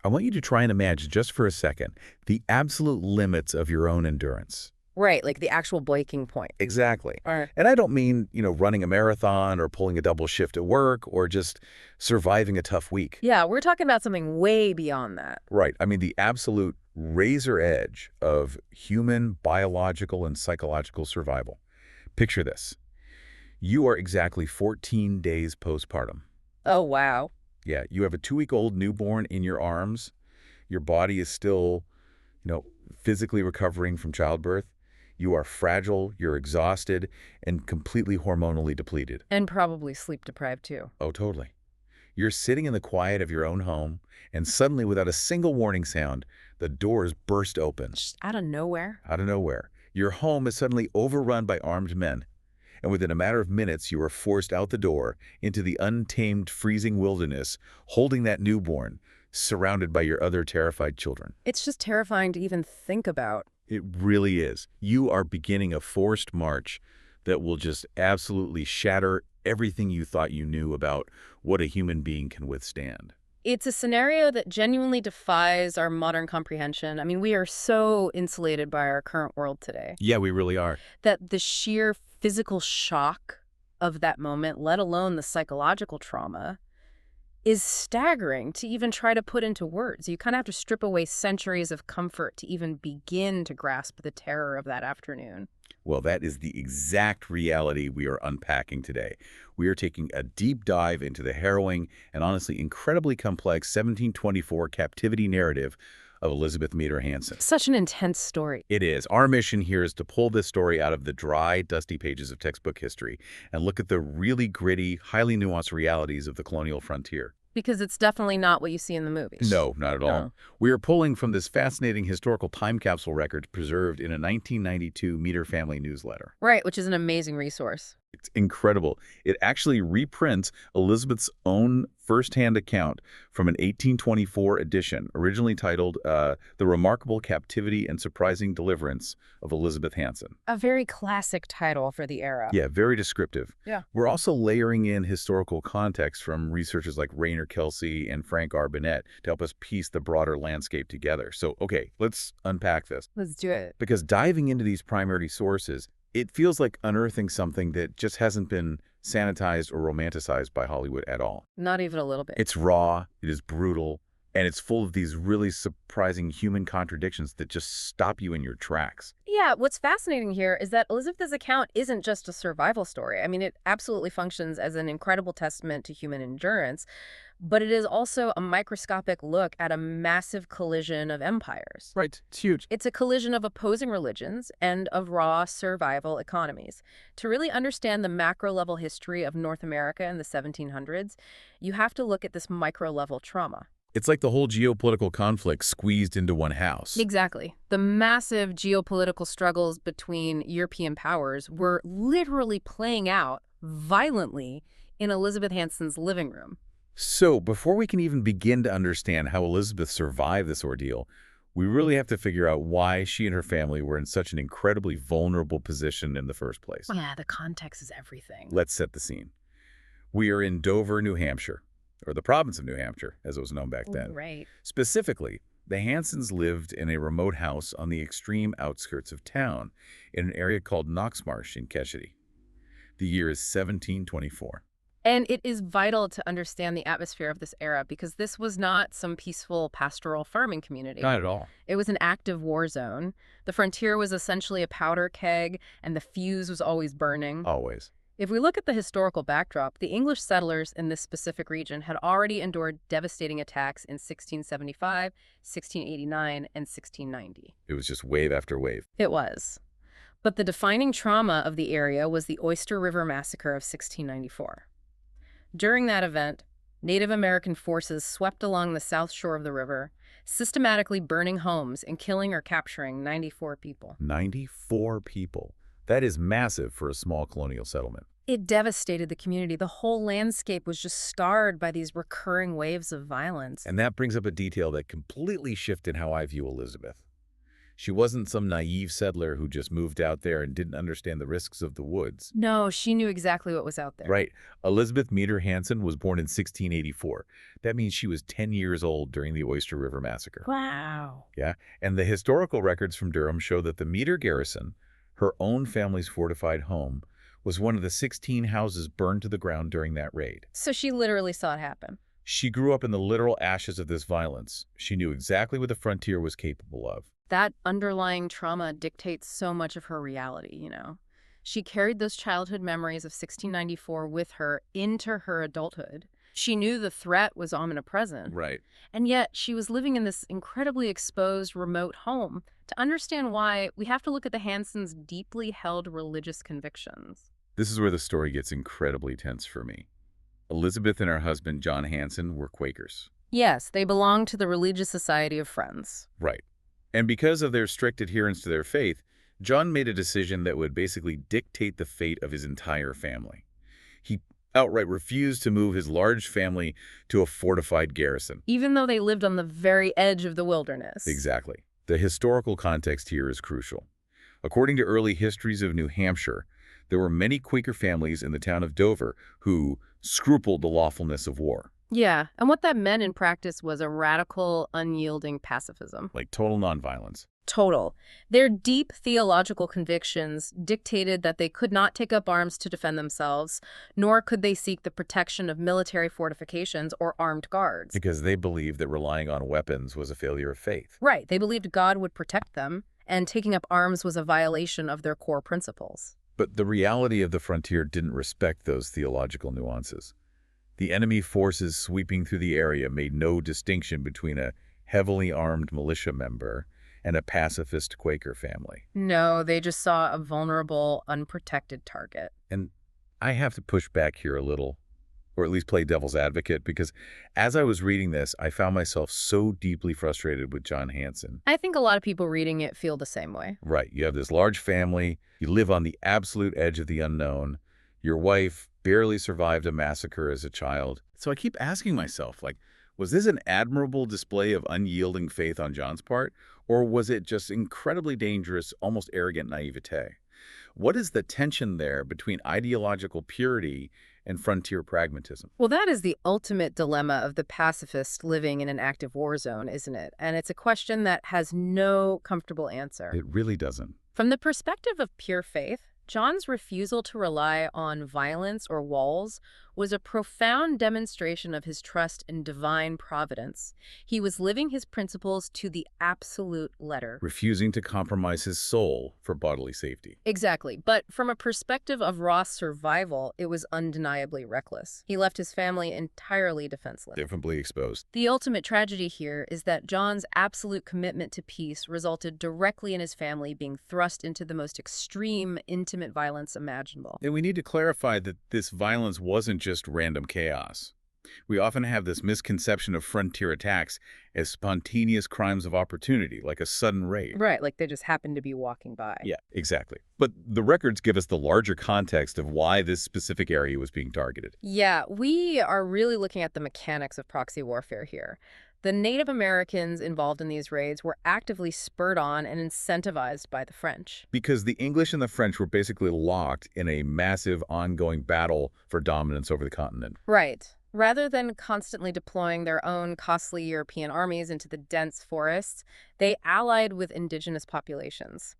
I want you to try and imagine just for a second the absolute limits of your own endurance. Right, like the actual breaking point. Exactly. Or And I don't mean, running a marathon or pulling a double shift at work or just surviving a tough week. yeah, we're talking about something way beyond that. Right. I mean, the absolute razor edge of human biological and psychological survival. Picture this. You are exactly 14 days postpartum. Oh, wow. Yeah, you have a 2-week-old newborn in your arms. Your body is still, physically recovering from childbirth. You are fragile, you're exhausted, and completely hormonally depleted. And probably sleep deprived too. Oh, totally. You're sitting in the quiet of your own home, and suddenly, without a single warning sound, the doors burst open. Just out of nowhere. Out of nowhere. Your home is suddenly overrun by armed men. And within a matter of minutes, you are forced out the door into the untamed, freezing wilderness, holding that newborn, surrounded by your other terrified children. It's just terrifying to even think about. It really is. You are beginning a forced march that will just absolutely shatter everything you thought you knew about what a human being can withstand. It's a scenario that genuinely defies our modern comprehension. I mean, we are so insulated by our current world today Yeah, we really are. that the sheer physical shock of that moment, let alone the psychological trauma, is staggering to even try to put into words. You kind of have to strip away centuries of comfort to even begin to grasp the terror of that afternoon. Well, that is the exact reality we are unpacking today. We are taking a deep dive into the harrowing and honestly incredibly complex 1724 captivity narrative of Elizabeth Meader Hanson. Such an intense story. It is. Our mission here is to pull this story out of the dry, dusty pages of textbook history and look at the really gritty, highly nuanced realities of the colonial frontier. Because it's definitely not what you see in the movies. No, not at all. No. We are pulling from this fascinating historical time capsule record preserved in a 1992 Meader family newsletter. Right, which is an amazing resource. It's incredible. It actually reprints Elizabeth's own firsthand account from an 1824 edition, originally titled The Remarkable Captivity and Surprising Deliverance of Elizabeth Hanson. A very classic title for the era. Yeah, very descriptive. Yeah. We're also layering in historical context from researchers like Rainer Kelsey and Frank R. Burnett to help us piece the broader landscape together. So, okay, let's unpack this. Let's do it. Because diving into these primary sources, it feels like unearthing something that just hasn't been sanitized or romanticized by Hollywood at all. Not even a little bit. It's raw, it is brutal, and it's full of these really surprising human contradictions that just stop you in your tracks. Yeah, what's fascinating here is that Elizabeth's account isn't just a survival story. I mean, it absolutely functions as an incredible testament to human endurance, but it is also a microscopic look at a massive collision of empires. Right, it's huge. It's a collision of opposing religions and of raw survival economies. To really understand the macro-level history of North America in the 1700s, you have to look at this micro-level trauma. It's like the whole geopolitical conflict squeezed into one house. Exactly. The massive geopolitical struggles between European powers were literally playing out violently in Elizabeth Hanson's living room. So, before we can even begin to understand how Elizabeth survived this ordeal, we really have to figure out why she and her family were in such an incredibly vulnerable position in the first place. Yeah, the context is everything. Let's set the scene. We are in Dover, New Hampshire, or the province of New Hampshire, as it was known back then. Right. Specifically, the Hansons lived in a remote house on the extreme outskirts of town, in an area called Knoxmarsh in Captivity. The year is 1724. And it is vital to understand the atmosphere of this era because this was not some peaceful pastoral farming community. Not at all. It was an active war zone. The frontier was essentially a powder keg, and the fuse was always burning. Always. If we look at the historical backdrop, the English settlers in this specific region had already endured devastating attacks in 1675, 1689, and 1690. It was just wave after wave. It was. But the defining trauma of the area was the Oyster River Massacre of 1694. During that event, Native American forces swept along the south shore of the river, systematically burning homes and killing or capturing 94 people. 94 people. That is massive for a small colonial settlement. It devastated the community. The whole landscape was just scarred by these recurring waves of violence. And that brings up a detail that completely shifted how I view Elizabeth. She wasn't some naive settler who just moved out there and didn't understand the risks of the woods. No, she knew exactly what was out there. Right. Elizabeth Meader Hanson was born in 1684. That means she was 10 years old during the Oyster River Massacre. Wow. Yeah, and the historical records from Durham show that the Meader garrison, her own family's fortified home, was one of the 16 houses burned to the ground during that raid. So she literally saw it happen. She grew up in the literal ashes of this violence. She knew exactly what the frontier was capable of. That underlying trauma dictates so much of her reality, you know. She carried those childhood memories of 1694 with her into her adulthood. She knew the threat was omnipresent. Right. And yet she was living in this incredibly exposed, remote home. To understand why, we have to look at the Hansons' deeply held religious convictions. This is where the story gets incredibly tense for me. Elizabeth and her husband, John Hanson, were Quakers. Yes, they belonged to the Religious Society of Friends. Right. And because of their strict adherence to their faith, John made a decision that would basically dictate the fate of his entire family. He outright refused to move his large family to a fortified garrison. Even though they lived on the very edge of the wilderness. Exactly. The historical context here is crucial. According to early histories of New Hampshire, there were many Quaker families in the town of Dover who scrupled the lawfulness of war. Yeah, and what that meant in practice was a radical, unyielding pacifism. Like total nonviolence. Total. Their deep theological convictions dictated that they could not take up arms to defend themselves, nor could they seek the protection of military fortifications or armed guards. Because they believed that relying on weapons was a failure of faith. Right. They believed God would protect them, and taking up arms was a violation of their core principles. But the reality of the frontier didn't respect those theological nuances. The enemy forces sweeping through the area made no distinction between a heavily armed militia member and a pacifist Quaker family. No, they just saw a vulnerable, unprotected target. And I have to push back here a little, or at least play devil's advocate, because as I was reading this, I found myself so deeply frustrated with John Hanson. I think a lot of people reading it feel the same way. Right. You have this large family. You live on the absolute edge of the unknown. Your wife barely survived a massacre as a child. So I keep asking myself, like, was this an admirable display of unyielding faith on John's part, or was it just incredibly dangerous, almost arrogant naivete? What is the tension there between ideological purity and frontier pragmatism? Well, that is the ultimate dilemma of the pacifist living in an active war zone, isn't it? And it's a question that has no comfortable answer. It really doesn't. From the perspective of pure faith, John's refusal to rely on violence or walls was a profound demonstration of his trust in divine providence. He was living his principles to the absolute letter. Refusing to compromise his soul for bodily safety. Exactly. But from a perspective of raw survival, it was undeniably reckless. He left his family entirely defenseless. Differently exposed. The ultimate tragedy here is that John's absolute commitment to peace resulted directly in his family being thrust into the most extreme, intimate violence imaginable. And we need to clarify that this violence wasn't just random chaos. We often have this misconception of frontier attacks as spontaneous crimes of opportunity, like a sudden raid. Right, like they just happened to be walking by. Yeah, exactly. But the records give us the larger context of why this specific area was being targeted. Yeah, we are really looking at the mechanics of proxy warfare here. The Native Americans involved in these raids were actively spurred on and incentivized by the French. Because the English and the French were basically locked in a massive ongoing battle for dominance over the continent. Right. Rather than constantly deploying their own costly European armies into the dense forests, they allied with indigenous populations.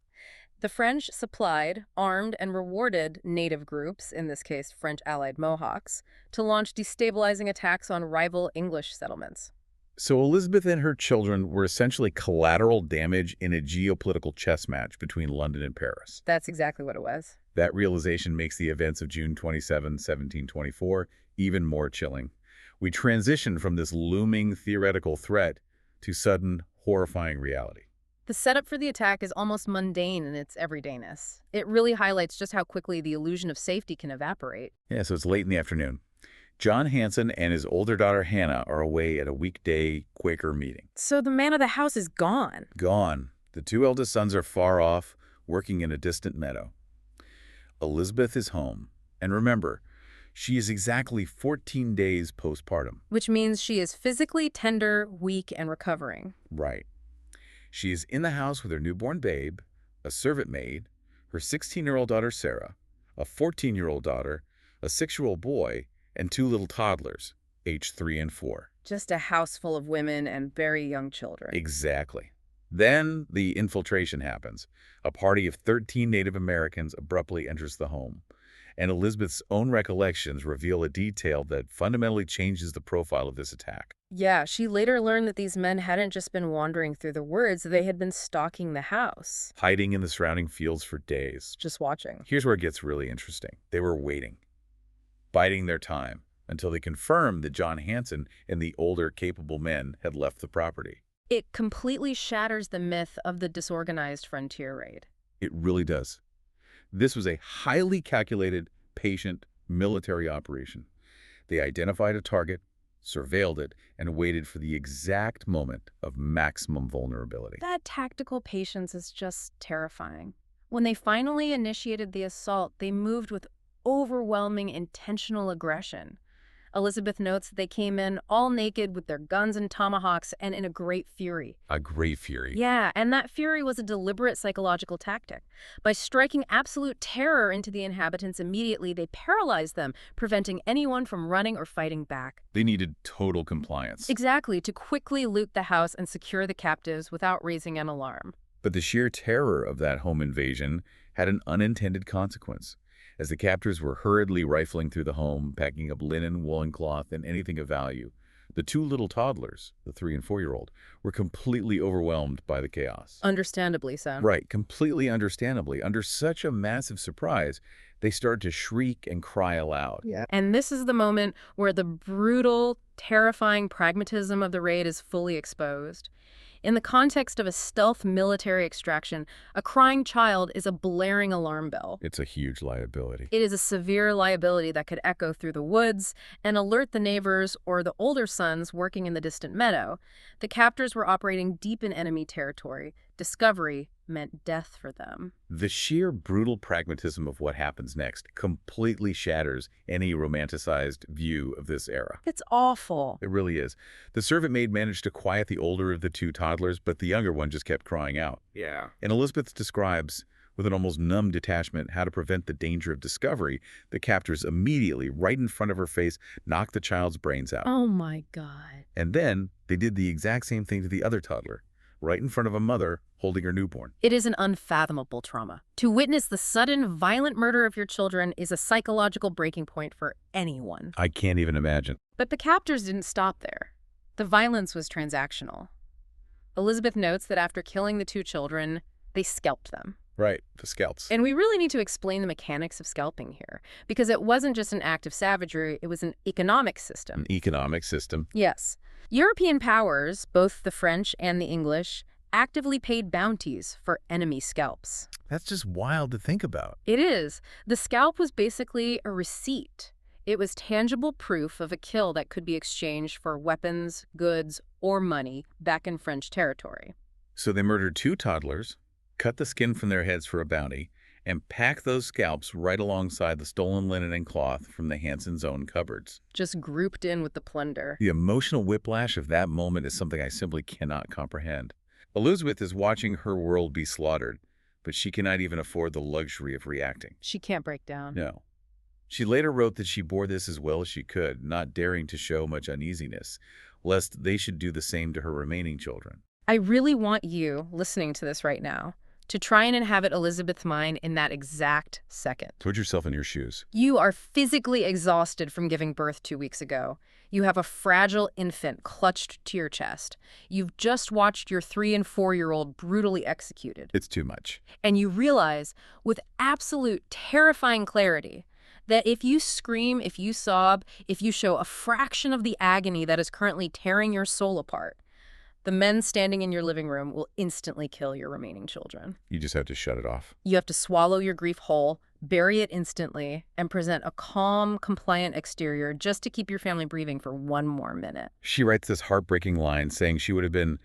The French supplied, armed, and rewarded native groups, in this case French allied Mohawks, to launch destabilizing attacks on rival English settlements. So Elizabeth and her children were essentially collateral damage in a geopolitical chess match between London and Paris. That's exactly what it was. That realization makes the events of June 27, 1724 even more chilling. We transition from this looming theoretical threat to sudden, horrifying reality. The setup for the attack is almost mundane in its everydayness. It really highlights just how quickly the illusion of safety can evaporate. Yeah, so it's late in the afternoon. John Hanson and his older daughter Hannah are away at a weekday Quaker meeting. So the man of the house is gone. Gone. The two eldest sons are far off, working in a distant meadow. Elizabeth is home. And remember, she is exactly 14 days postpartum. Which means she is physically tender, weak, and recovering. Right. She is in the house with her newborn babe, a servant maid, her 16-year-old daughter Sarah, a 14-year-old daughter, a 6-year-old boy, and 2 little toddlers, aged 3 and 4. Just a house full of women and very young children. Exactly. Then the infiltration happens. A party of 13 Native Americans abruptly enters the home, and Elizabeth's own recollections reveal a detail that fundamentally changes the profile of this attack. Yeah, she later learned that these men hadn't just been wandering through the woods, they had been stalking the house. Hiding in the surrounding fields for days. Just watching. Here's where it gets really interesting. They were waiting, biding their time, until they confirmed that John Hanson and the older, capable men had left the property. It completely shatters the myth of the disorganized frontier raid. It really does. This was a highly calculated, patient military operation. They identified a target, surveilled it, and waited for the exact moment of maximum vulnerability. That tactical patience is just terrifying. When they finally initiated the assault, they moved with overwhelming intentional aggression. Elizabeth notes that they came in all naked with their guns and tomahawks and in a great fury. A great fury. Yeah, and that fury was a deliberate psychological tactic. By striking absolute terror into the inhabitants immediately, they paralyzed them, preventing anyone from running or fighting back. They needed total compliance. Exactly, to quickly loot the house and secure the captives without raising an alarm. But the sheer terror of that home invasion had an unintended consequence. As the captors were hurriedly rifling through the home, packing up linen, woolen cloth, and anything of value, the 2 little toddlers, the 3- and 4-year-old, were completely overwhelmed by the chaos. Understandably so. Right, completely understandably. Under such a massive surprise, they started to shriek and cry aloud. Yeah. And this is the moment where the brutal, terrifying pragmatism of the raid is fully exposed. In the context of a stealth military extraction, a crying child is a blaring alarm bell. It's a huge liability. It is a severe liability that could echo through the woods and alert the neighbors or the older sons working in the distant meadow. The captors were operating deep in enemy territory. Discovery meant death for them. The sheer brutal pragmatism of what happens next completely shatters any romanticized view of this era. It's awful. It really is. The servant maid managed to quiet the older of the 2 toddlers, but the younger one just kept crying out. Yeah. And Elizabeth describes, with an almost numb detachment, how to prevent the danger of discovery. The captors immediately, right in front of her face, knocked the child's brains out. Oh my God. And then they did the exact same thing to the other toddler, right in front of a mother holding her newborn. It is an unfathomable trauma. To witness the sudden, violent murder of your children is a psychological breaking point for anyone. I can't even imagine. But the captors didn't stop there. The violence was transactional. Elizabeth notes that after killing the 2 children, they scalped them. Right, the scalps. And we really need to explain the mechanics of scalping here, because it wasn't just an act of savagery, it was an economic system. An economic system. Yes. European powers, both the French and the English, actively paid bounties for enemy scalps. That's just wild to think about. It is. The scalp was basically a receipt. It was tangible proof of a kill that could be exchanged for weapons, goods, or money back in French territory. So they murdered 2 toddlers, cut the skin from their heads for a bounty, and packed those scalps right alongside the stolen linen and cloth from the Hansons' own cupboards. Just grouped in with the plunder. The emotional whiplash of that moment is something I simply cannot comprehend. Elizabeth is watching her world be slaughtered, but she cannot even afford the luxury of reacting. She can't break down. No. She later wrote that she bore this as well as she could, not daring to show much uneasiness, lest they should do the same to her remaining children. I really want you, listening to this right now, to try and inhabit Elizabeth's mind in that exact second. Put yourself in your shoes. You are physically exhausted from giving birth 2 weeks ago. You have a fragile infant clutched to your chest. You've just watched your 3- and 4-year-old brutally executed. It's too much. And you realize, with absolute terrifying clarity, that if you scream, if you sob, if you show a fraction of the agony that is currently tearing your soul apart, the men standing in your living room will instantly kill your remaining children. You just have to shut it off. You have to swallow your grief whole, bury it instantly, and present a calm, compliant exterior just to keep your family breathing for 1 more minute. She writes this heartbreaking line saying she would have been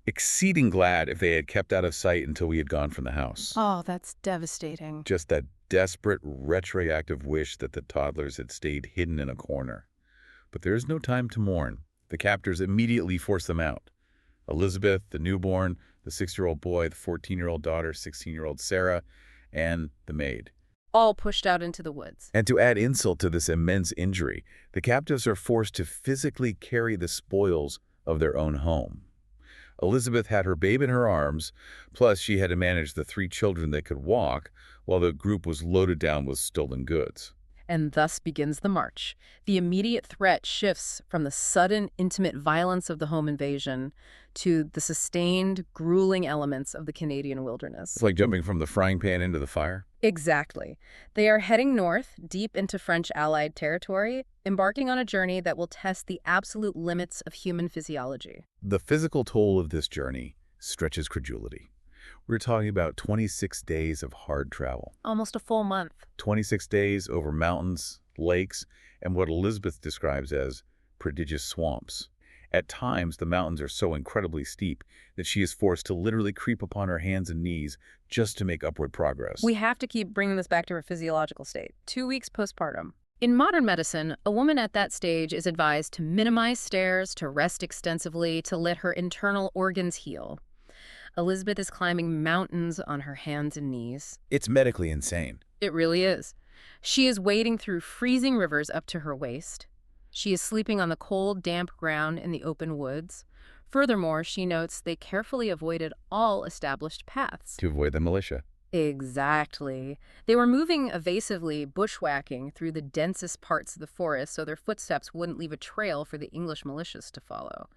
exceeding glad if they had kept out of sight until we had gone from the house. Oh, that's devastating. Just that desperate, retroactive wish that the toddlers had stayed hidden in a corner. But there is no time to mourn. The captors immediately force them out. Elizabeth, the newborn, the 6-year-old boy, the 14-year-old daughter, 16-year-old Sarah, and the maid. All pushed out into the woods. And to add insult to this immense injury, the captives are forced to physically carry the spoils of their own home. Elizabeth had her babe in her arms, plus she had to manage the 3 children that could walk, while the group was loaded down with stolen goods. And thus begins the march. The immediate threat shifts from the sudden, intimate violence of the home invasion to the sustained, grueling elements of the Canadian wilderness. It's like jumping from the frying pan into the fire. Exactly. They are heading north, deep into French Allied territory, embarking on a journey that will test the absolute limits of human physiology. The physical toll of this journey stretches credulity. We're talking about 26 days of hard travel. Almost a full month. 26 days over mountains, lakes, and what Elizabeth describes as prodigious swamps. At times, the mountains are so incredibly steep that she is forced to literally creep upon her hands and knees just to make upward progress. We have to keep bringing this back to her physiological state. 2 weeks postpartum. In modern medicine, a woman at that stage is advised to minimize stairs, to rest extensively, to let her internal organs heal. Elizabeth is climbing mountains on her hands and knees. It's medically insane. It really is. She is wading through freezing rivers up to her waist. She is sleeping on the cold, damp ground in the open woods. Furthermore, she notes they carefully avoided all established paths. To avoid the militia. Exactly. They were moving evasively, bushwhacking through the densest parts of the forest so their footsteps wouldn't leave a trail for the English militias to follow.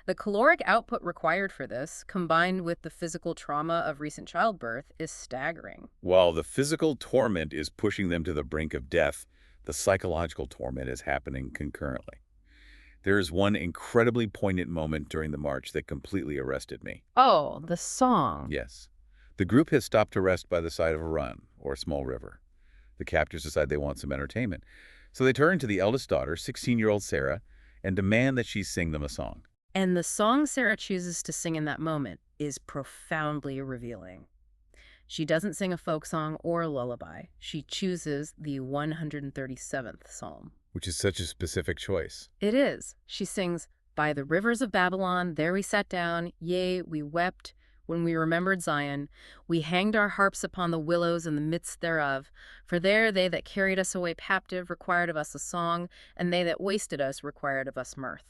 The caloric output required for this, combined with the physical trauma of recent childbirth, is staggering. While the physical torment is pushing them to the brink of death, the psychological torment is happening concurrently. There is one incredibly poignant moment during the march that completely arrested me. Oh, the song. Yes. The group has stopped to rest by the side of a run or a small river. The captors decide they want some entertainment. So they turn to the eldest daughter, 16-year-old Sarah, and demand that she sing them a song. And the song Sarah chooses to sing in that moment is profoundly revealing. She doesn't sing a folk song or a lullaby. She chooses the 137th psalm. Which is such a specific choice. It is. She sings, "By the rivers of Babylon, there we sat down, yea, we wept when we remembered Zion. We hanged our harps upon the willows in the midst thereof. For there they that carried us away captive required of us a song, and they that wasted us required of us mirth."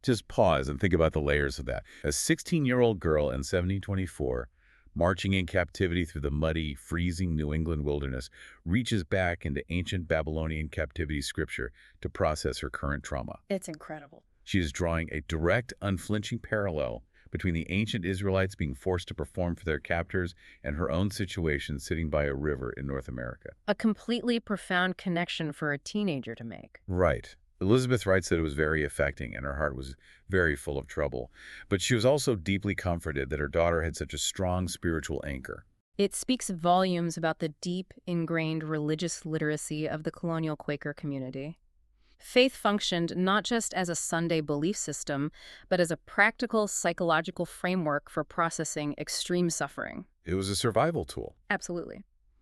Just pause and think about the layers of that. A 16-year-old girl in 1724, marching in captivity through the muddy, freezing New England wilderness, reaches back into ancient Babylonian captivity scripture to process her current trauma. It's incredible. She is drawing a direct, unflinching parallel between the ancient Israelites being forced to perform for their captors and her own situation sitting by a river in North America. A completely profound connection for a teenager to make. Right. Elizabeth writes that it was very affecting and her heart was very full of trouble. But she was also deeply comforted that her daughter had such a strong spiritual anchor. It speaks volumes about the deep, ingrained religious literacy of the colonial Quaker community. Faith functioned not just as a Sunday belief system, but as a practical psychological framework for processing extreme suffering. It was a survival tool. Absolutely.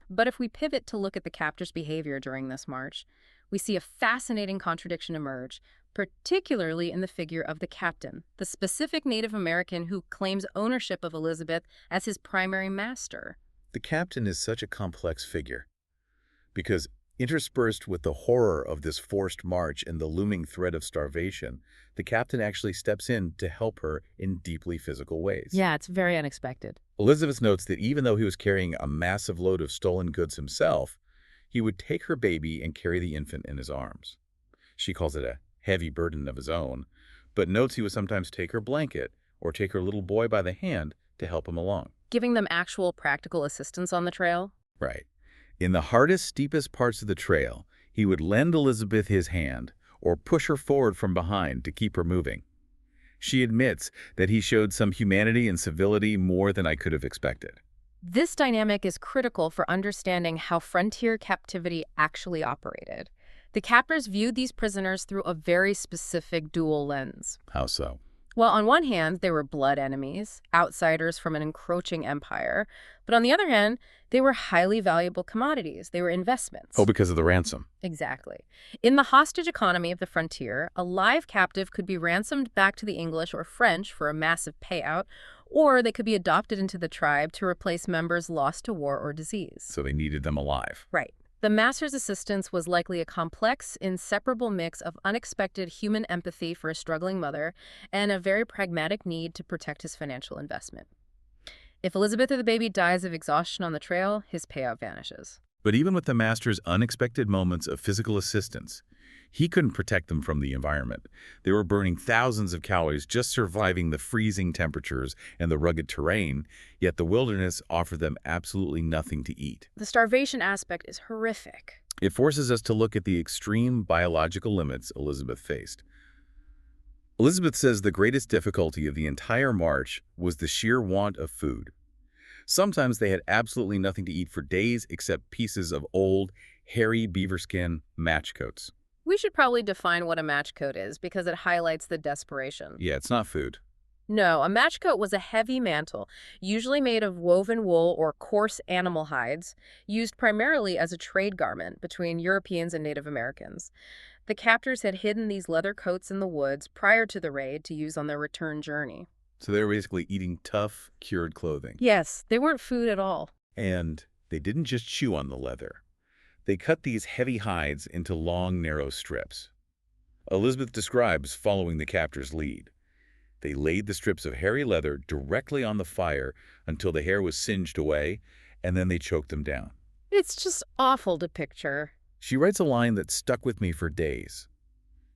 But if we pivot to look at the captors' behavior during this march, we see a fascinating contradiction emerge, particularly in the figure of the captain, the specific Native American who claims ownership of Elizabeth as his primary master. The captain is such a complex figure because interspersed with the horror of this forced march and the looming threat of starvation, the captain actually steps in to help her in deeply physical ways. Yeah, it's very unexpected. Elizabeth notes that even though he was carrying a massive load of stolen goods himself, he would take her baby and carry the infant in his arms. She calls it a heavy burden of his own, but notes he would sometimes take her blanket or take her little boy by the hand to help him along. Giving them actual practical assistance on the trail? Right. In the hardest, steepest parts of the trail, he would lend Elizabeth his hand or push her forward from behind to keep her moving. She admits that he showed some humanity and civility more than I could have expected. This dynamic is critical for understanding how frontier captivity actually operated. The captors viewed these prisoners through a very specific dual lens. How so? Well, on one hand, they were blood enemies, outsiders from an encroaching empire. But on the other hand, they were highly valuable commodities. They were Oh, investments. because of the ransom. Exactly. In the hostage economy of the frontier, a live captive could be ransomed back to the English or French for a massive payout, or they could be adopted into the tribe to replace members lost to war or disease. So they needed them alive. Right. The master's assistance was likely a complex, inseparable mix of unexpected human empathy for a struggling mother and a very pragmatic need to protect his financial investment. If Elizabeth or the baby dies of exhaustion on the trail, his payout vanishes. But even with the master's unexpected moments of physical assistance, he couldn't protect them from the environment. They were burning thousands of calories just surviving the freezing temperatures and the rugged terrain, yet the wilderness offered them absolutely nothing to eat. The starvation aspect is horrific. It forces us to look at the extreme biological limits Elizabeth faced. Elizabeth says the greatest difficulty of the entire march was the sheer want of food. Sometimes they had absolutely nothing to eat for days except pieces of old, hairy beaver skin match coats. We should probably define what a match coat is because it highlights the desperation. Yeah, it's not food. No, a match coat was a heavy mantle, usually made of woven wool or coarse animal hides, used primarily as a trade garment between Europeans and Native Americans. The captors had hidden these leather coats in the woods prior to the raid to use on their return journey. So they were basically eating tough, cured clothing. Yes, they weren't food at all. And they didn't just chew on the leather. They cut these heavy hides into long, narrow strips. Elizabeth describes following the captor's lead. They laid the strips of hairy leather directly on the fire until the hair was singed away, and then they choked them down. It's just awful to picture. She writes a line that stuck with me for days.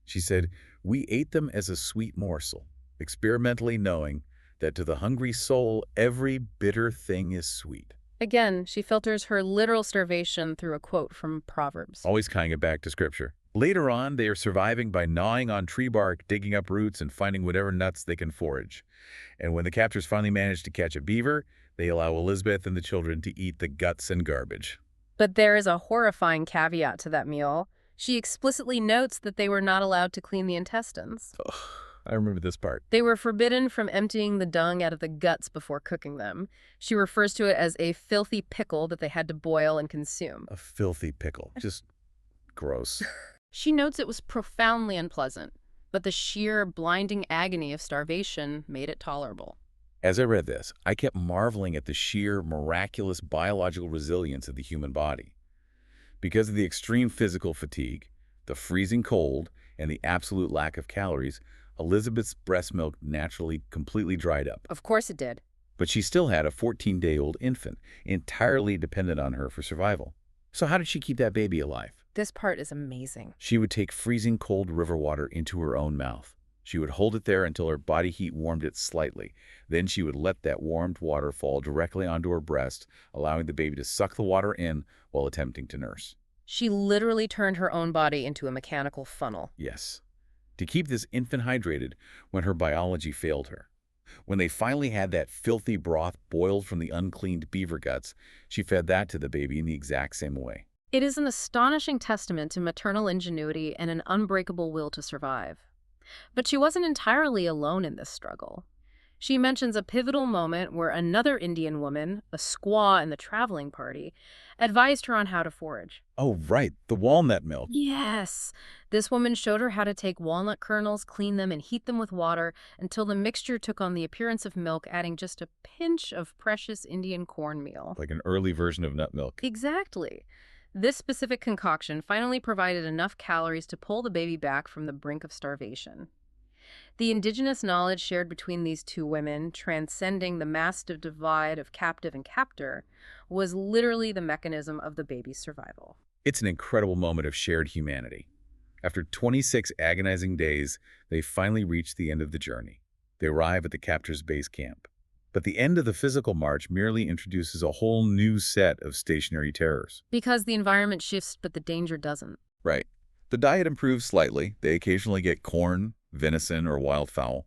She said, "We ate them as a sweet morsel, experimentally knowing that to the hungry soul every bitter thing is sweet." Again, she filters her literal starvation through a quote from Proverbs. Always tying it back to scripture. Later on, they are surviving by gnawing on tree bark, digging up roots, and finding whatever nuts they can forage. And when the captors finally manage to catch a beaver, they allow Elizabeth and the children to eat the guts and garbage. But there is a horrifying caveat to that meal. She explicitly notes that they were not allowed to clean the intestines. Ugh, I remember this part. They were forbidden from emptying the dung out of the guts before cooking them. She refers to it as a filthy pickle that they had to boil and consume. A filthy pickle. Just gross. She notes it was profoundly unpleasant, but the sheer, blinding agony of starvation made it tolerable. As I read this, I kept marveling at the sheer, miraculous biological resilience of the human body. Because of the extreme physical fatigue, the freezing cold, and the absolute lack of calories, Elizabeth's breast milk naturally completely dried up. Of course it did. But she still had a 14-day-old infant, entirely dependent on her for survival. So how did she keep that baby alive? This part is amazing. She would take freezing cold river water into her own mouth. She would hold it there until her body heat warmed it slightly. Then she would let that warmed water fall directly onto her breast, allowing the baby to suck the water in while attempting to nurse. She literally turned her own body into a mechanical funnel. Yes. To keep this infant hydrated when her biology failed her. When they finally had that filthy broth boiled from the uncleaned beaver guts, she fed that to the baby in the exact same way. It is an astonishing testament to maternal ingenuity and an unbreakable will to survive. But she wasn't entirely alone in this struggle. She mentions a pivotal moment where another Indian woman, a squaw in the traveling party, advised her on how to forage. Oh, right, the walnut milk. Yes! This woman showed her how to take walnut kernels, clean them, and heat them with water until the mixture took on the appearance of milk, adding just a pinch of precious Indian cornmeal. Like an early version of nut milk. Exactly. This specific concoction finally provided enough calories to pull the baby back from the brink of starvation. The indigenous knowledge shared between these two women, transcending the massive divide of captive and captor, was literally the mechanism of the baby's survival. It's an incredible moment of shared humanity. After 26 agonizing days, they finally reach the end of the journey. They arrive at the captor's base camp. But the end of the physical march merely introduces a whole new set of stationary terrors. Because the environment shifts, but the danger doesn't. Right. The diet improves slightly. They occasionally get corn, venison, or wildfowl.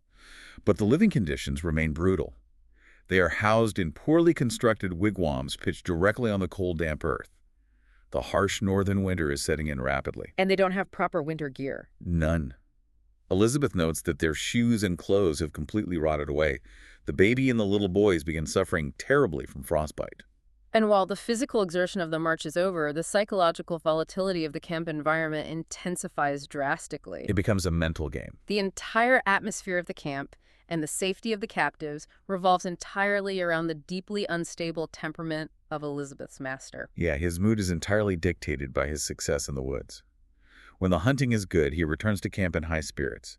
But the living conditions remain brutal. They are housed in poorly constructed wigwams pitched directly on the cold, damp earth. The harsh northern winter is setting in rapidly. And they don't have proper winter gear. None. Elizabeth notes that their shoes and clothes have completely rotted away. The baby and the little boys begin suffering terribly from frostbite. And while the physical exertion of the march is over, the psychological volatility of the camp environment intensifies drastically. It becomes a mental game. The entire atmosphere of the camp and the safety of the captives revolves entirely around the deeply unstable temperament of Elizabeth's master. Yeah, his mood is entirely dictated by his success in the woods. When the hunting is good, he returns to camp in high spirits.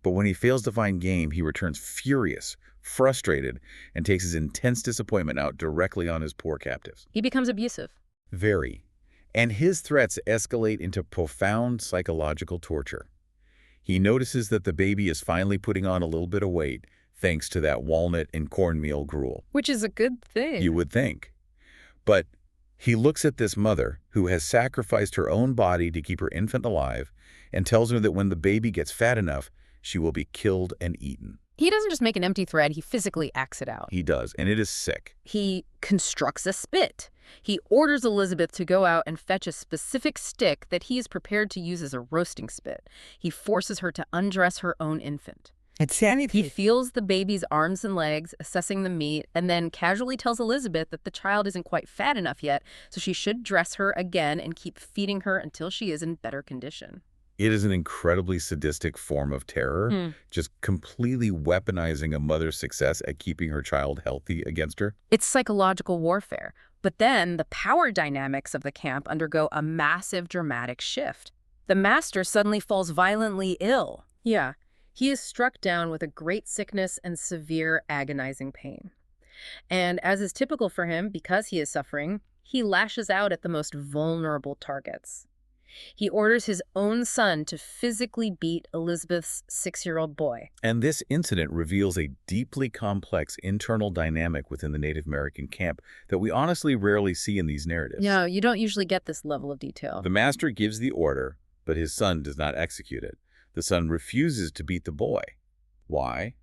But when he fails to find game, he returns furious, frustrated, and takes his intense disappointment out directly on his poor captives. He becomes abusive. Very. And his threats escalate into profound psychological torture. He notices that the baby is finally putting on a little bit of weight, thanks to that walnut and cornmeal gruel. Which is a good thing. You would think. But he looks at this mother who has sacrificed her own body to keep her infant alive and tells her that when the baby gets fat enough, she will be killed and eaten. He doesn't just make an empty threat, he physically acts it out. He does, and it is sick. He constructs a spit. He orders Elizabeth to go out and fetch a specific stick that he is prepared to use as a roasting spit. He forces her to undress her own infant. It's sanity. He feels the baby's arms and legs, assessing the meat, and then casually tells Elizabeth that the child isn't quite fat enough yet, so she should dress her again and keep feeding her until she is in better condition. It is an incredibly sadistic form of terror, just completely weaponizing a mother's success at keeping her child healthy against her. It's psychological warfare. But then the power dynamics of the camp undergo a massive dramatic shift. The master suddenly falls violently ill. Yeah, he is struck down with a great sickness and severe agonizing pain. And as is typical for him, because he is suffering, he lashes out at the most vulnerable targets. He orders his own son to physically beat Elizabeth's 6-year-old boy. And this incident reveals a deeply complex internal dynamic within the Native American camp that we honestly rarely see in these narratives. Yeah, you don't usually get this level of detail. The master gives the order, but his son does not execute it. The son refuses to beat the boy. Why?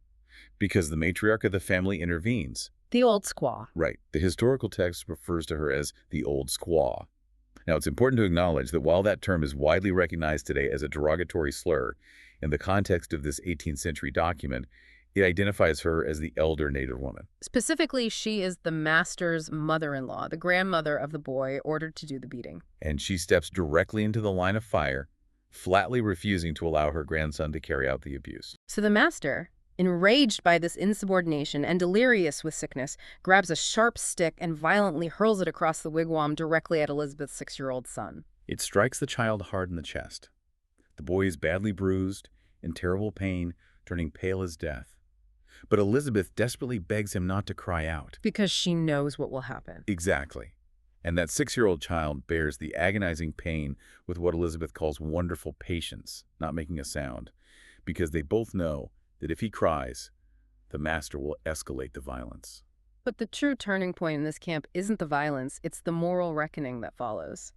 Because the matriarch of the family intervenes. The old squaw. Right. The historical text refers to her as the old squaw. Now, it's important to acknowledge that while that term is widely recognized today as a derogatory slur, in the context of this 18th century document, it identifies her as the elder Native woman. Specifically, she is the master's mother-in-law, the grandmother of the boy ordered to do the beating. And she steps directly into the line of fire, flatly refusing to allow her grandson to carry out the abuse. So the master, enraged by this insubordination and delirious with sickness, grabs a sharp stick and violently hurls it across the wigwam directly at Elizabeth's 6-year-old son. It strikes the child hard in the chest. The boy is badly bruised, in terrible pain, turning pale as death. But Elizabeth desperately begs him not to cry out. Because she knows what will happen. Exactly. And that 6-year-old child bears the agonizing pain with what Elizabeth calls wonderful patience, not making a sound, because they both know that if he cries, the master will escalate the violence. But the true turning point in this camp isn't the violence, it's the moral reckoning that follows.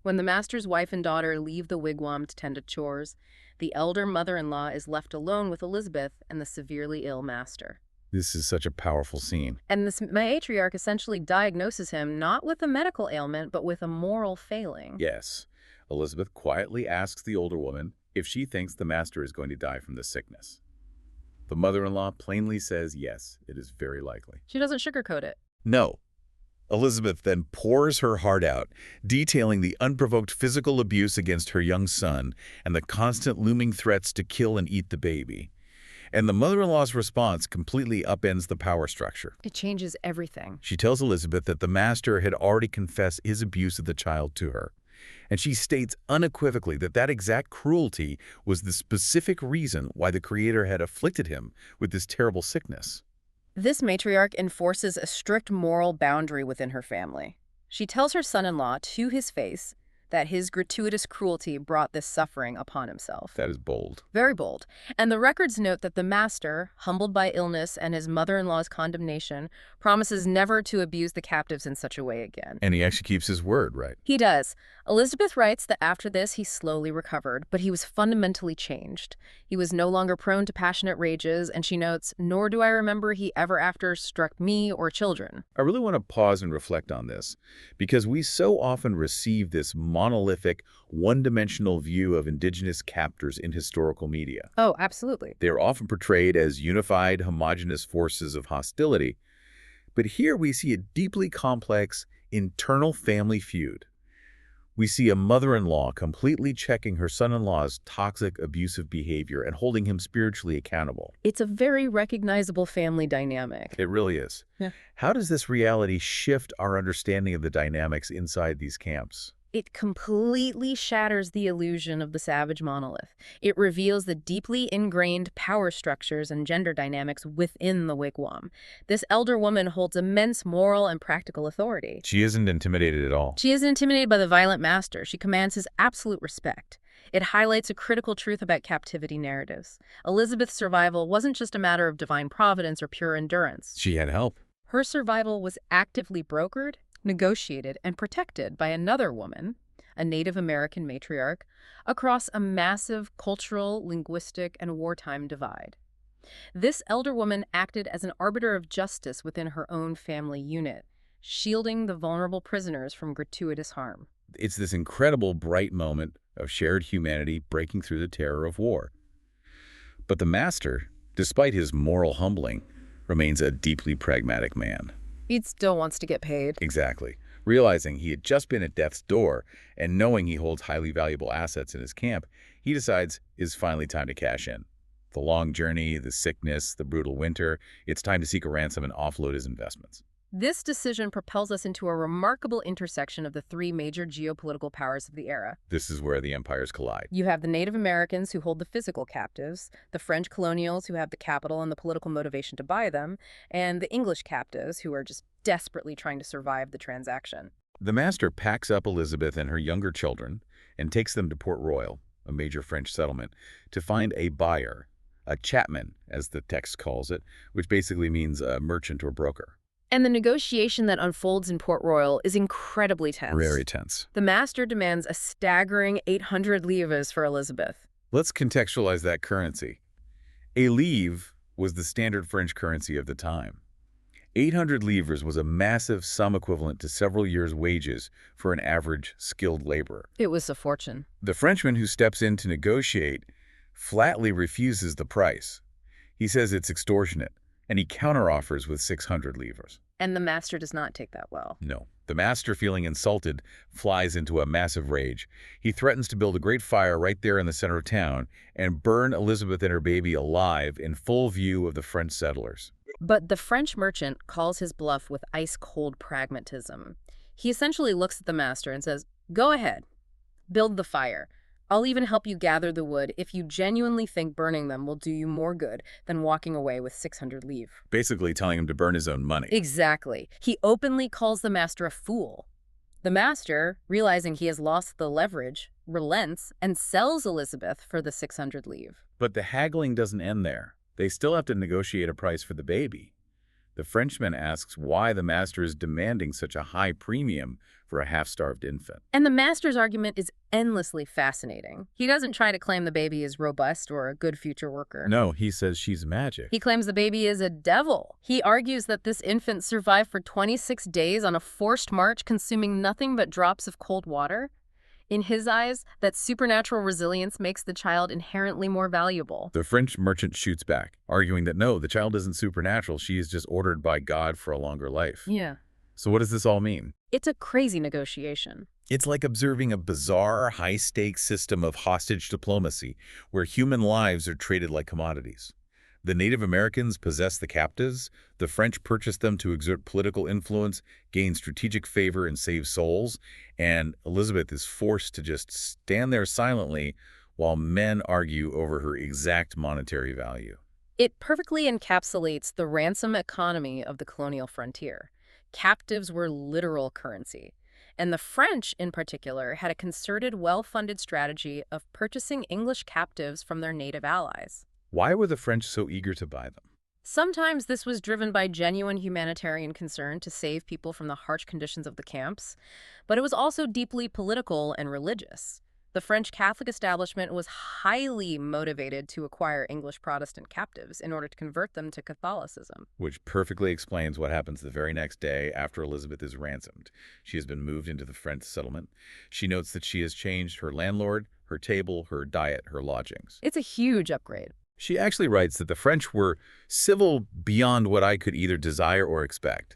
When the master's wife and daughter leave the wigwam to tend to chores, the elder mother-in-law is left alone with Elizabeth and the severely ill master. This is such a powerful scene. And this matriarch essentially diagnoses him not with a medical ailment, but with a moral failing. Yes. Elizabeth quietly asks the older woman if she thinks the master is going to die from this sickness. The mother-in-law plainly says yes, it is very likely. She doesn't sugarcoat it. No. Elizabeth then pours her heart out, detailing the unprovoked physical abuse against her young son and the constant looming threats to kill and eat the baby. And the mother-in-law's response completely upends the power structure. It changes everything. She tells Elizabeth that the master had already confessed his abuse of the child to her. And she states unequivocally that that exact cruelty was the specific reason why the Creator had afflicted him with this terrible sickness. This matriarch enforces a strict moral boundary within her family. She tells her son-in-law to his face that his gratuitous cruelty brought this suffering upon himself. That is bold. Very bold. And the records note that the master, humbled by illness and his mother-in-law's condemnation, promises never to abuse the captives in such a way again. And he actually keeps his word, right? He does. Elizabeth writes that after this he slowly recovered, but he was fundamentally changed. He was no longer prone to passionate rages, and she notes, "Nor do I remember he ever after struck me or children." I really want to pause and reflect on this, because we so often receive this monolithic, one-dimensional view of indigenous captors in historical media. Oh, absolutely. They are often portrayed as unified, homogeneous forces of hostility. But here we see a deeply complex, internal family feud. We see a mother-in-law completely checking her son-in-law's toxic, abusive behavior and holding him spiritually accountable. It's a very recognizable family dynamic. It really is. Yeah. How does this reality shift our understanding of the dynamics inside these camps? It completely shatters the illusion of the savage monolith. It reveals the deeply ingrained power structures and gender dynamics within the wigwam. This elder woman holds immense moral and practical authority. She isn't intimidated at all. She isn't intimidated by the violent master. She commands his absolute respect. It highlights a critical truth about captivity narratives. Elizabeth's survival wasn't just a matter of divine providence or pure endurance. She had help. Her survival was actively brokered, negotiated, and protected by another woman, a Native American matriarch, across a massive cultural, linguistic, and wartime divide. This elder woman acted as an arbiter of justice within her own family unit, shielding the vulnerable prisoners from gratuitous harm. It's this incredible, bright moment of shared humanity breaking through the terror of war. But the master, despite his moral humbling, remains a deeply pragmatic man. He still wants to get paid. Exactly. Realizing he had just been at death's door and knowing he holds highly valuable assets in his camp, he decides it's finally time to cash in. The long journey, the sickness, the brutal winter, it's time to seek a ransom and offload his investments. This decision propels us into a remarkable intersection of the three major geopolitical powers of the era. This is where the empires collide. You have the Native Americans who hold the physical captives, the French colonials who have the capital and the political motivation to buy them, and the English captives who are just desperately trying to survive the transaction. The master packs up Elizabeth and her younger children and takes them to Port Royal, a major French settlement, to find a buyer, a chapman, as the text calls it, which basically means a merchant or broker. And the negotiation that unfolds in Port Royal is incredibly tense. Very tense. The master demands a staggering 800 livres for Elizabeth. Let's contextualize that currency. A livre was the standard French currency of the time. 800 livres was a massive sum equivalent to several years' wages for an average skilled laborer. It was a fortune. The Frenchman who steps in to negotiate flatly refuses the price. He says it's extortionate, and he counteroffers with 600 livres. And the master does not take that well. No. The master, feeling insulted, flies into a massive rage. He threatens to build a great fire right there in the center of town and burn Elizabeth and her baby alive in full view of the French settlers. But the French merchant calls his bluff with ice-cold pragmatism. He essentially looks at the master and says, "Go ahead, build the fire. I'll even help you gather the wood if you genuinely think burning them will do you more good than walking away with 600 livres." Basically telling him to burn his own money. Exactly. He openly calls the master a fool. The master, realizing he has lost the leverage, relents and sells Elizabeth for the 600 livres. But the haggling doesn't end there. They still have to negotiate a price for the baby. The Frenchman asks why the master is demanding such a high premium for a half-starved infant. And the master's argument is endlessly fascinating. He doesn't try to claim the baby is robust or a good future worker. No, he says she's magic. He claims the baby is a devil. He argues that this infant survived for 26 days on a forced march, consuming nothing but drops of cold water. In his eyes, that supernatural resilience makes the child inherently more valuable. The French merchant shoots back, arguing that no, the child isn't supernatural. She is just ordered by God for a longer life. Yeah. So what does this all mean? It's a crazy negotiation. It's like observing a bizarre, high-stakes system of hostage diplomacy where human lives are traded like commodities. The Native Americans possess the captives, the French purchase them to exert political influence, gain strategic favor, and save souls, and Elizabeth is forced to just stand there silently while men argue over her exact monetary value. It perfectly encapsulates the ransom economy of the colonial frontier. Captives were literal currency. And the French, in particular, had a concerted, well-funded strategy of purchasing English captives from their native allies. Why were the French so eager to buy them? Sometimes this was driven by genuine humanitarian concern to save people from the harsh conditions of the camps, but it was also deeply political and religious. The French Catholic establishment was highly motivated to acquire English Protestant captives in order to convert them to Catholicism. Which perfectly explains what happens the very next day after Elizabeth is ransomed. She has been moved into the French settlement. She notes that she has changed her landlord, her table, her diet, her lodgings. It's a huge upgrade. She actually writes that the French were civil beyond what I could either desire or expect.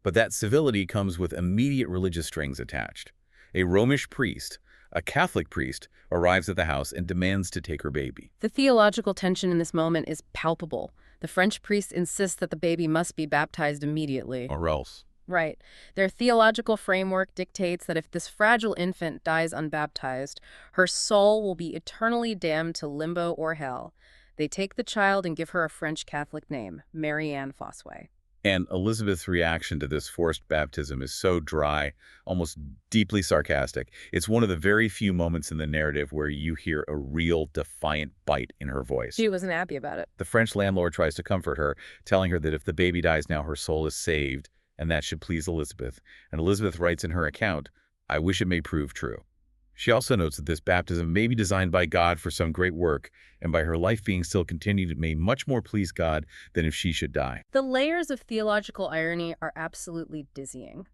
But that civility comes with immediate religious strings attached. A Romish priest, a Catholic priest, arrives at the house and demands to take her baby. The theological tension in this moment is palpable. The French priest insists that the baby must be baptized immediately. Or else. Right. Their theological framework dictates that if this fragile infant dies unbaptized, her soul will be eternally damned to limbo or hell. They take the child and give her a French Catholic name, Mary Anne Fosway. And Elizabeth's reaction to this forced baptism is so dry, almost deeply sarcastic. It's one of the very few moments in the narrative where you hear a real defiant bite in her voice. She wasn't happy about it. The French landlord tries to comfort her, telling her that if the baby dies now, her soul is saved, and that should please Elizabeth. And Elizabeth writes in her account, "I wish it may prove true." She also notes that this baptism may be designed by God for some great work, and by her life being still continued, it may much more please God than if she should die. The layers of theological irony are absolutely dizzying.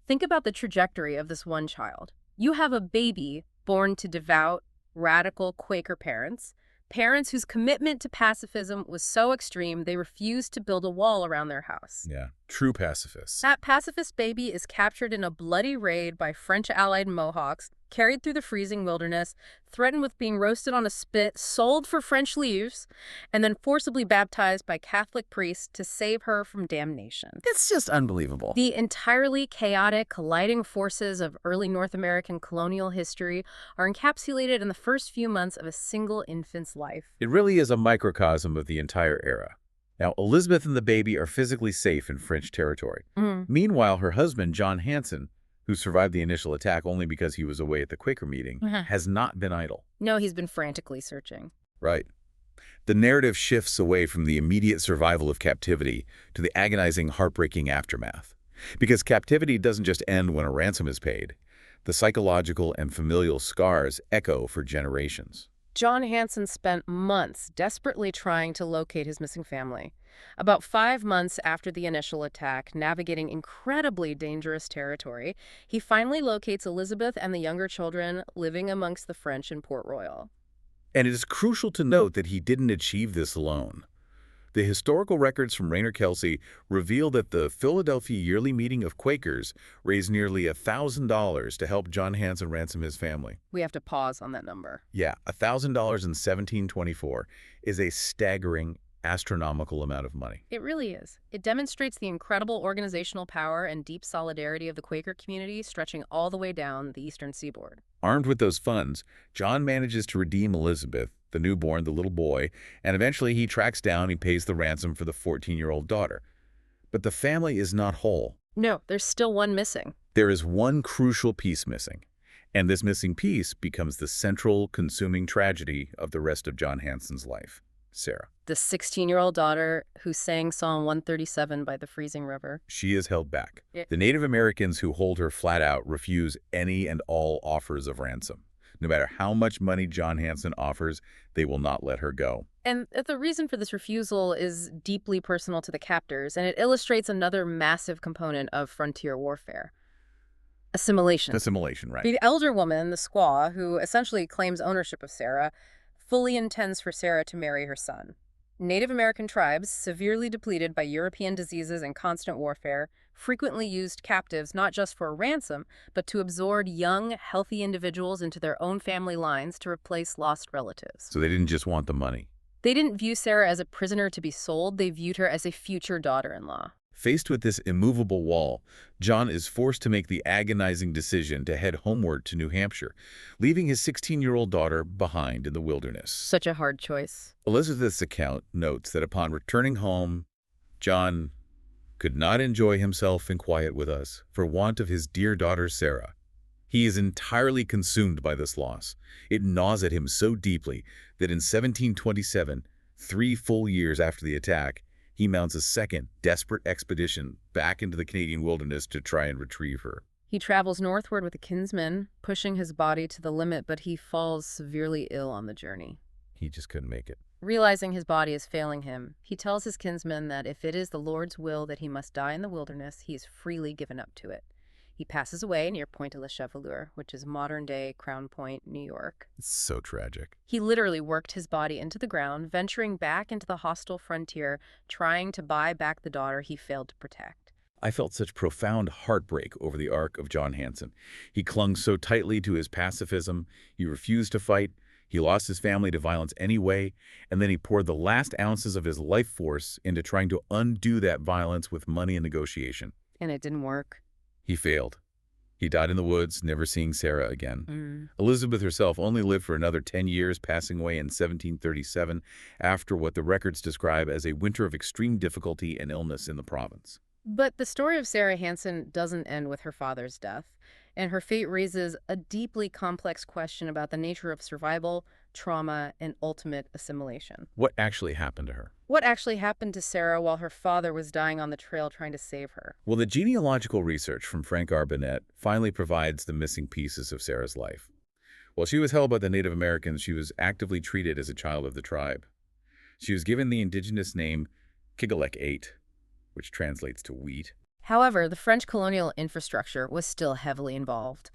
Think about the trajectory of this one child. You have a baby born to devout, radical Quaker parents, parents whose commitment to pacifism was so extreme they refused to build a wall around their house. Yeah, true pacifists. That pacifist baby is captured in a bloody raid by French allied Mohawks, carried through the freezing wilderness, threatened with being roasted on a spit, sold for French leaves, and then forcibly baptized by Catholic priests to save her from damnation. It's just unbelievable. The entirely chaotic, colliding forces of early North American colonial history are encapsulated in the first few months of a single infant's life. It really is a microcosm of the entire era. Now, Elizabeth and the baby are physically safe in French territory. Meanwhile, her husband, John Hanson, who survived the initial attack only because he was away at the Quaker meeting, has not been idle. No, he's been frantically searching. Right. The narrative shifts away from the immediate survival of captivity to the agonizing, heartbreaking aftermath. Because captivity doesn't just end when a ransom is paid. The psychological and familial scars echo for generations. John Hanson spent months desperately trying to locate his missing family. About 5 months after the initial attack, navigating incredibly dangerous territory, he finally locates Elizabeth and the younger children living amongst the French in Port Royal. And it is crucial to note that he didn't achieve this alone. The historical records from Rayner Kelsey reveal that the Philadelphia Yearly Meeting of Quakers raised nearly $1,000 to help John Hanson ransom his family. We have to pause on that number. Yeah, $1,000 in 1724 is a staggering, astronomical amount of money. It really is. It demonstrates the incredible organizational power and deep solidarity of the Quaker community stretching all the way down the eastern seaboard. Armed with those funds, John manages to redeem Elizabeth, the newborn, the little boy, and eventually he tracks down and pays the ransom for the 14-year-old daughter. But the family is not whole. No, there's still one missing. There is one crucial piece missing, and this missing piece becomes the central, consuming tragedy of the rest of John Hanson's life. Sarah. The 16-year-old daughter who sang Psalm 137 by the freezing river. She is held back. Yeah. The Native Americans who hold her flat out refuse any and all offers of ransom. No matter how much money John Hanson offers, they will not let her go. And the reason for this refusal is deeply personal to the captors, and it illustrates another massive component of frontier warfare. Assimilation. Assimilation, right. The elder woman, the squaw, who essentially claims ownership of Sarah, fully intends for Sarah to marry her son. Native American tribes, severely depleted by European diseases and constant warfare, frequently used captives not just for a ransom, but to absorb young, healthy individuals into their own family lines to replace lost relatives. So they didn't just want the money. They didn't view Sarah as a prisoner to be sold, they viewed her as a future daughter-in-law. Faced with this immovable wall, John is forced to make the agonizing decision to head homeward to New Hampshire, leaving his 16-year-old daughter behind in the wilderness. Such a hard choice. Elizabeth's account notes that upon returning home, John could not enjoy himself in quiet with us for want of his dear daughter Sarah. He is entirely consumed by this loss. It gnaws at him so deeply that in 1727, 3 full years after the attack, he mounts a second, desperate expedition back into the Canadian wilderness to try and retrieve her. He travels northward with a kinsman, pushing his body to the limit, but he falls severely ill on the journey. He just couldn't make it. Realizing his body is failing him, he tells his kinsman that if it is the Lord's will that he must die in the wilderness, he is freely given up to it. He passes away near Pointe la Chevelure, which is modern-day Crown Point, New York. It's so tragic. He literally worked his body into the ground, venturing back into the hostile frontier, trying to buy back the daughter he failed to protect. I felt such profound heartbreak over the arc of John Hanson. He clung so tightly to his pacifism, he refused to fight, he lost his family to violence anyway, and then he poured the last ounces of his life force into trying to undo that violence with money and negotiation. And it didn't work. He failed. He died in the woods, never seeing Sarah again. Elizabeth herself only lived for another 10 years, passing away in 1737 after what the records describe as a winter of extreme difficulty and illness in the province. But the story of Sarah Hanson doesn't end with her father's death, and her fate raises a deeply complex question about the nature of survival, trauma, and ultimate assimilation. What actually happened to her? What actually happened to Sarah while her father was dying on the trail trying to save her? Well, the genealogical research from Frank R. Burnett finally provides the missing pieces of Sarah's life. While she was held by the Native Americans, she was actively treated as a child of the tribe. She was given the indigenous name Kigalek 8, which translates to wheat. However, the French colonial infrastructure was still heavily involved.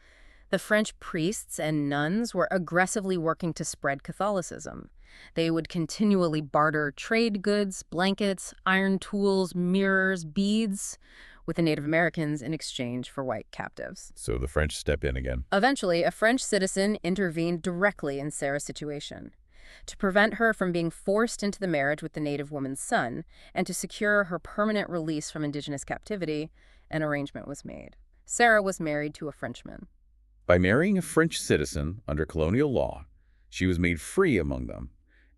The French priests and nuns were aggressively working to spread Catholicism. They would continually barter trade goods, blankets, iron tools, mirrors, beads with the Native Americans in exchange for white captives. So the French step in again. Eventually, a French citizen intervened directly in Sarah's situation to prevent her from being forced into the marriage with the native woman's son, and to secure her permanent release from indigenous captivity. An arrangement was made. Sarah was married to a Frenchman. By marrying a French citizen under colonial law, she was made free among them,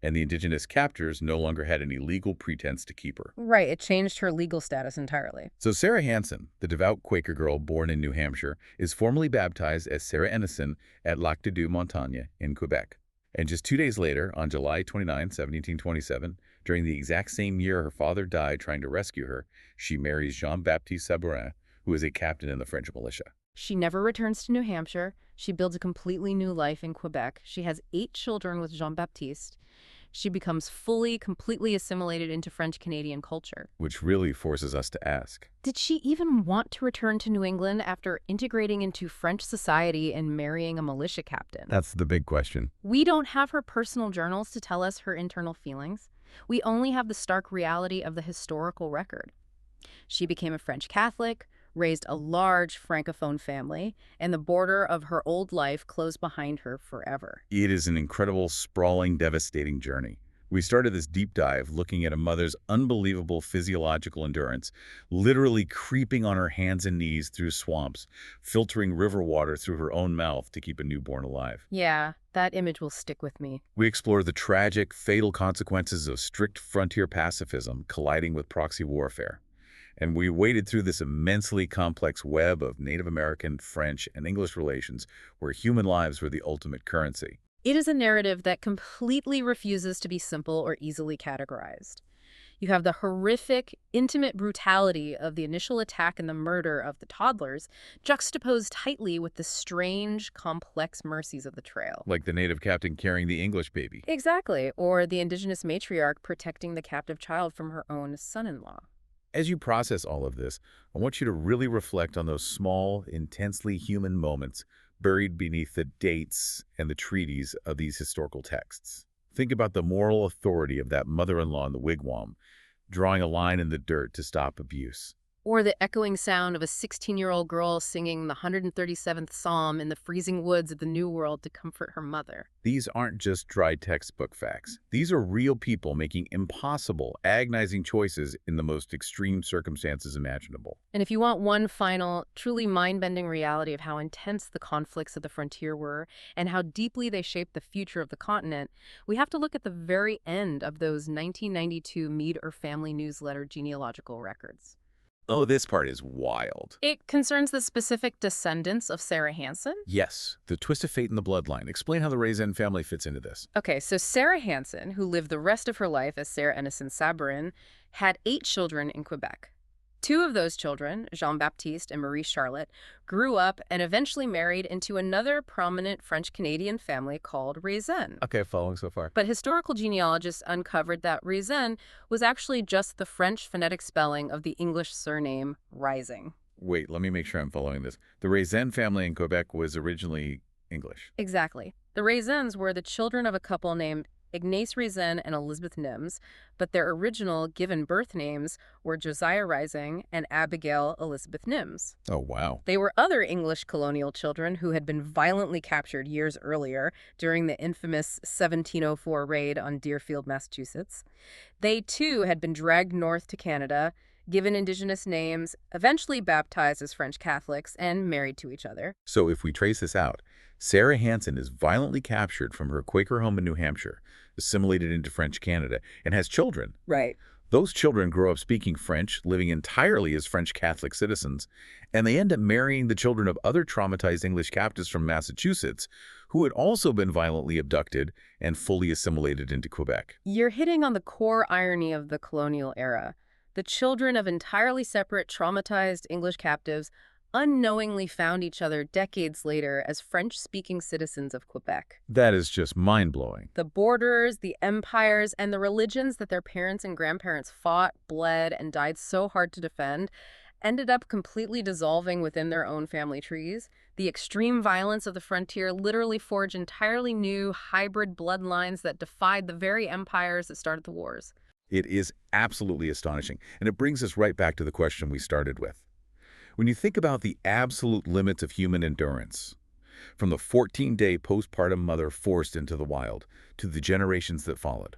and the indigenous captors no longer had any legal pretense to keep her. Right, it changed her legal status entirely. So Sarah Hanson, the devout Quaker girl born in New Hampshire, is formally baptized as Sarah Ennison at Lac de Deux Montagnes in Quebec. And just 2 days later, on July 29, 1727, during the exact same year her father died trying to rescue her, she marries Jean-Baptiste Sabourin, who is a captain in the French militia. She never returns to New Hampshire. She builds a completely new life in Quebec. She has 8 children with Jean-Baptiste. She becomes completely assimilated into French-Canadian culture. Which really forces us to ask, Did she even want to return to New England after integrating into French society and marrying a militia captain? that's the big question. We don't have her personal journals to tell us her internal feelings. We only have the stark reality of the historical record. She became a French Catholic, raised a large Francophone family, and the border of her old life closed behind her forever. It is an incredible, sprawling, devastating journey. We started this deep dive looking at a mother's unbelievable physiological endurance, literally creeping on her hands and knees through swamps, filtering river water through her own mouth to keep a newborn alive. Yeah, that image will stick with me. We explore the tragic, fatal consequences of strict frontier pacifism colliding with proxy warfare. And we waded through this immensely complex web of Native American, French, and English relations where human lives were the ultimate currency. It is a narrative that completely refuses to be simple or easily categorized. You have the horrific, intimate brutality of the initial attack and the murder of the toddlers, juxtaposed tightly with the strange, complex mercies of the trail. Like the native captain carrying the English baby. Exactly, or the indigenous matriarch protecting the captive child from her own son-in-law. As you process all of this, I want you to really reflect on those small, intensely human moments buried beneath the dates and the treaties of these historical texts. Think about the moral authority of that mother-in-law in the wigwam, drawing a line in the dirt to stop abuse. Or the echoing sound of a 16-year-old girl singing the 137th Psalm in the freezing woods of the New World to comfort her mother. These aren't just dry textbook facts. These are real people making impossible, agonizing choices in the most extreme circumstances imaginable. And if you want one final, truly mind-bending reality of how intense the conflicts of the frontier were and how deeply they shaped the future of the continent, we have to look at the very end of those 1992 Meader family newsletter genealogical records. Oh, this part is wild. It concerns the specific descendants of Sarah Hanson? Yes, the twist of fate in the bloodline. Explain how the Ransom family fits into this. Okay, so Sarah Hanson, who lived the rest of her life as Sarah Ennison Sabourin, had 8 children in Quebec. Two of those children, Jean-Baptiste and Marie Charlotte, grew up and eventually married into another prominent French-Canadian family called Ransom. Okay, following so far. But historical genealogists uncovered that Ransom was actually just the French phonetic spelling of the English surname Rising. Wait, let me make sure I'm following this. The Raisin family in Quebec was originally English. Exactly. The Raisins were the children of a couple named Ignace Raisin and Elizabeth Nims, but their original given birth names were Josiah Rising and Abigail Elizabeth Nims. Oh, wow. They were other English colonial children who had been violently captured years earlier during the infamous 1704 raid on Deerfield, Massachusetts. They, too, had been dragged north to Canada, given Indigenous names, eventually baptized as French Catholics, and married to each other. So if we trace this out, Sarah Hanson is violently captured from her Quaker home in New Hampshire, assimilated into French Canada, and has children. Right. Those children grow up speaking French, living entirely as French Catholic citizens, and they end up marrying the children of other traumatized English captives from Massachusetts, who had also been violently abducted and fully assimilated into Quebec. You're hitting on the core irony of the colonial era. The children of entirely separate, traumatized English captives unknowingly found each other decades later as French-speaking citizens of Quebec. That is just mind-blowing. The borders, the empires, and the religions that their parents and grandparents fought, bled, and died so hard to defend ended up completely dissolving within their own family trees. The extreme violence of the frontier literally forged entirely new, hybrid bloodlines that defied the very empires that started the wars. It is absolutely astonishing, and it brings us right back to the question we started with. When you think about the absolute limits of human endurance, from the 14-day postpartum mother forced into the wild to the generations that followed,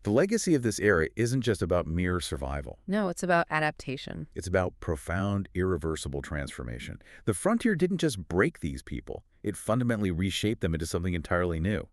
the legacy of this era isn't just about mere survival. No, it's about adaptation. It's about profound, irreversible transformation. The frontier didn't just break these people. It fundamentally reshaped them into something entirely new.